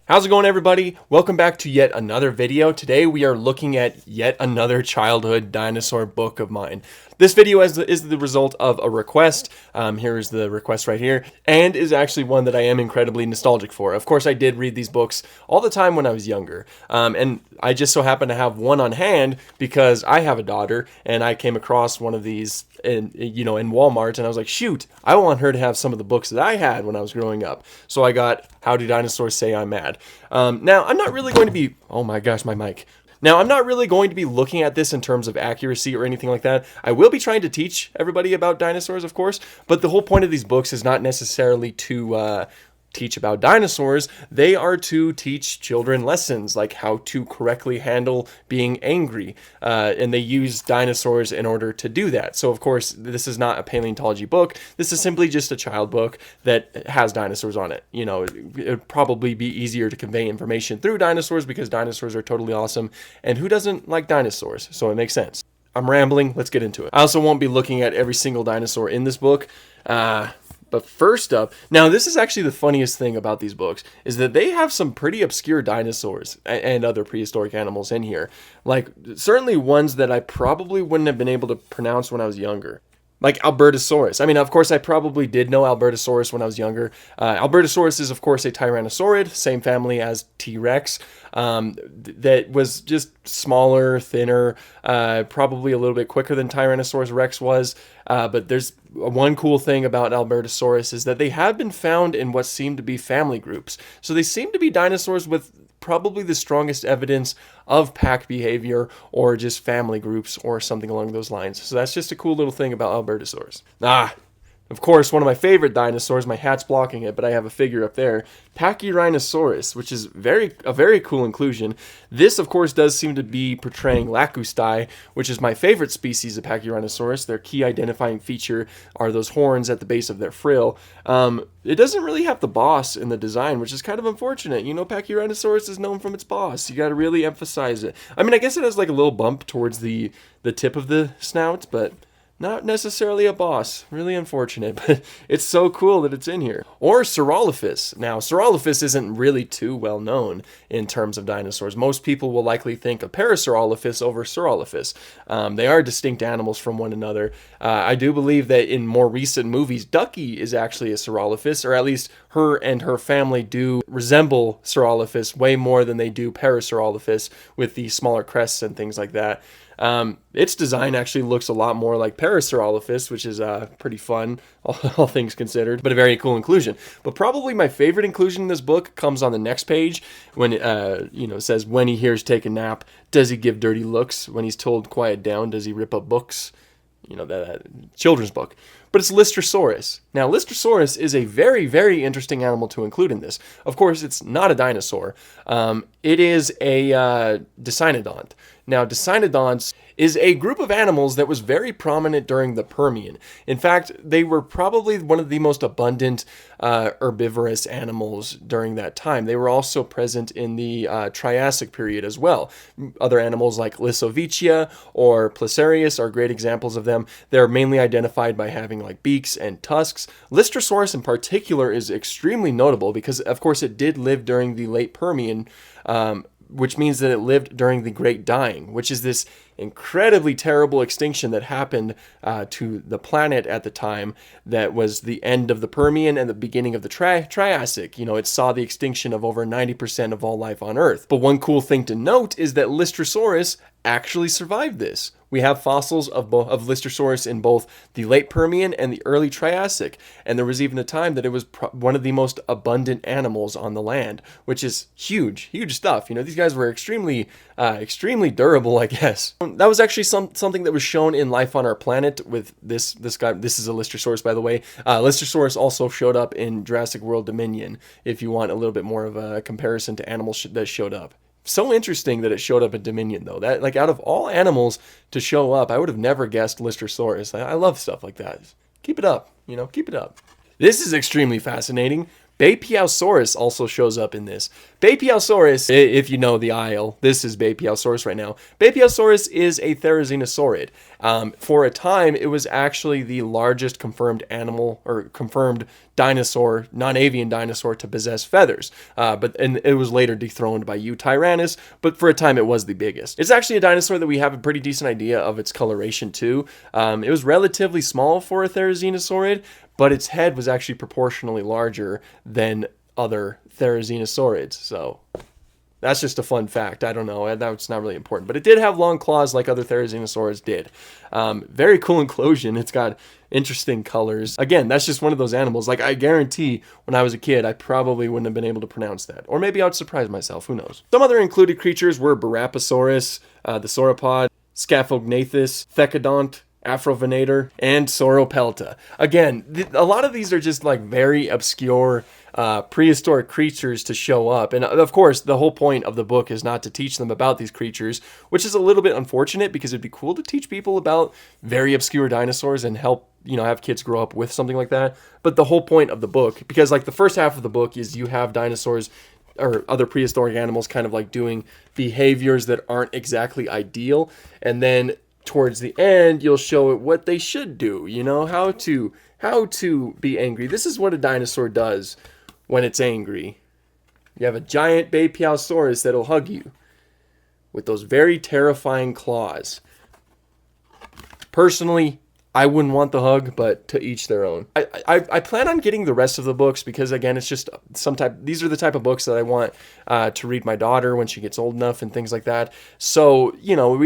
How's it going, everybody? Welcome back to yet another video. Today we are looking at yet another childhood dinosaur book of mine. This video is the result of a request. Here's the request right here, and is actually one that I am incredibly nostalgic for. Of course, I did read these books all the time when I was younger, and I just so happen to have one on hand because I have a daughter, and I came across one of these in Walmart, and I was like, shoot, I want her to have some of the books that I had when I was growing up. So I got How Do Dinosaurs Say I'm Mad? Now, I'm not really going to be... Oh my gosh, my mic. Now, I'm not really going to be looking at this in terms of accuracy or anything like that. I will be trying to teach everybody about dinosaurs, of course, but the whole point of these books is not necessarily to teach about dinosaurs. They are to teach children lessons, like how to correctly handle being angry, and they use dinosaurs in order to do that. So of course, this is not a paleontology book. This is simply just a child book that has dinosaurs on it. You know, it'd probably be easier to convey information through dinosaurs because dinosaurs are totally awesome, and who doesn't like dinosaurs? So it makes sense. I'm rambling, let's get into it. I also won't be looking at every single dinosaur in this book. But first up, now this is actually the funniest thing about these books, is that they have some pretty obscure dinosaurs and other prehistoric animals in here. Like, certainly ones that I probably wouldn't have been able to pronounce when I was younger. Like Albertosaurus. I mean, of course, I probably did know Albertosaurus when I was younger. Albertosaurus is, of course, a tyrannosaurid, same family as T-Rex, that was just smaller, thinner, probably a little bit quicker than Tyrannosaurus Rex was. But there's one cool thing about Albertosaurus is that they have been found in what seem to be family groups. So they seem to be dinosaurs with probably the strongest evidence of pack behavior or just family groups or something along those lines. So that's just a cool little thing about Albertosaurus. Of course, one of my favorite dinosaurs, my hat's blocking it, but I have a figure up there, Pachyrhinosaurus, which is a very cool inclusion. This, of course, does seem to be portraying Lacustae, which is my favorite species of Pachyrhinosaurus. Their key identifying feature are those horns at the base of their frill. It doesn't really have the boss in the design, which is kind of unfortunate. You know, Pachyrhinosaurus is known from its boss. You got to really emphasize it. I mean, I guess it has like a little bump towards the tip of the snout, but not necessarily a boss. Really unfortunate, but it's so cool that it's in here. Or Saurolophus. Now, Saurolophus isn't really too well known in terms of dinosaurs. Most people will likely think of Parasaurolophus over Saurolophus. They are distinct animals from one another. I do believe that in more recent movies, Ducky is actually a Saurolophus, or at least her and her family do resemble Saurolophus way more than they do Parasaurolophus with the smaller crests and things like that. Its design actually looks a lot more like Parasaurolophus, which is pretty fun, all things considered, but a very cool inclusion. But probably my favorite inclusion in this book comes on the next page when it says, when he hears take a nap, does he give dirty looks? When he's told quiet down, does he rip up books? You know, that children's book. But it's Lystrosaurus. Now, Lystrosaurus is a very, very interesting animal to include in this. Of course, it's not a dinosaur. It is a Dicynodont. Now, Dicynodonts is a group of animals that was very prominent during the Permian. In fact, they were probably one of the most abundant herbivorous animals during that time. They were also present in the Triassic period as well. Other animals like Lissovicia or Placerius are great examples of them. They're mainly identified by having like beaks and tusks. Lystrosaurus in particular is extremely notable because, of course, it did live during the late Permian, which means that it lived during the Great Dying, which is this incredibly terrible extinction that happened to the planet at the time. That was the end of the Permian and the beginning of the Triassic. You know, it saw the extinction of over 90% of all life on Earth. But one cool thing to note is that Lystrosaurus actually survived this. We have fossils of Lystrosaurus in both the late Permian and the early Triassic, and there was even a time that it was one of the most abundant animals on the land, which is huge stuff. You know, these guys were extremely durable, I guess. That was actually something that was shown in Life on Our Planet with this guy. This is a Lystrosaurus, by the way. Lystrosaurus also showed up in Jurassic World Dominion, if you want a little bit more of a comparison to animals that showed up. So interesting that it showed up in Dominion, though. That, like, out of all animals to show up, I would have never guessed Lystrosaurus. I love stuff like that. Keep it up, keep it up. This is extremely fascinating. Bapiosaurus also shows up in this. Bapiosaurus, if you know the aisle, this is Bapiosaurus right now. Bapiosaurus is a therizzinosaurid. For a time, it was actually the largest confirmed animal, or confirmed dinosaur, non-avian dinosaur, to possess feathers. And it was later dethroned by U. tyrannus, but for a time it was the biggest. It's actually a dinosaur that we have a pretty decent idea of its coloration too. It was relatively small for a therizzinosaurid, but its head was actually proportionally larger than other therizzinosauриds. So that's just a fun fact. I don't know. That's not really important. But it did have long claws like other therizzinosauриds did. Very cool inclusion. It's got interesting colors. Again, that's just one of those animals. Like, I guarantee when I was a kid, I probably wouldn't have been able to pronounce that. Or maybe I would surprise myself. Who knows? Some other included creatures were Barapasaurus, the sauropod, Scaphognathus, Thecodont, Afrovenator, and Sauropelta. Again, a lot of these are just like very obscure prehistoric creatures to show up. And of course, the whole point of the book is not to teach them about these creatures, which is a little bit unfortunate because it'd be cool to teach people about very obscure dinosaurs and help, have kids grow up with something like that. But the whole point of the book, because like the first half of the book is you have dinosaurs or other prehistoric animals kind of like doing behaviors that aren't exactly ideal. And then towards the end, you'll show it what they should do, how to be angry. This is what a dinosaur does when it's angry. You have a giant Bapiosaurus that'll hug you with those very terrifying claws. Personally, I wouldn't want the hug, but to each their own. I plan on getting the rest of the books because, again, it's just these are the type of books that I want to read my daughter when she gets old enough and things like that. So,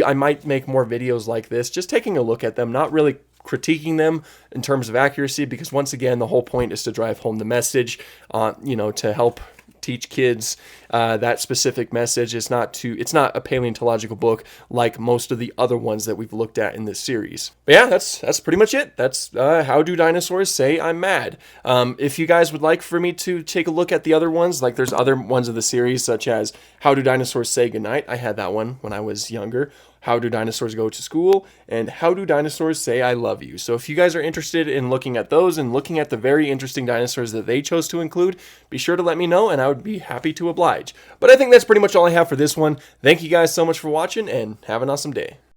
I might make more videos like this, just taking a look at them, not really critiquing them in terms of accuracy, because once again, the whole point is to drive home the message, to help teach kids that specific message. It's not a paleontological book like most of the other ones that we've looked at in this series. But yeah, that's pretty much it. That's How Do Dinosaurs Say I'm Mad? If you guys would like for me to take a look at the other ones, like there's other ones of the series, such as How Do Dinosaurs Say Goodnight? I had that one when I was younger. How Do Dinosaurs Go to School? And How Do Dinosaurs Say I Love You? So if you guys are interested in looking at those and looking at the very interesting dinosaurs that they chose to include, be sure to let me know and I would be happy to oblige. But I think that's pretty much all I have for this one. Thank you guys so much for watching and have an awesome day.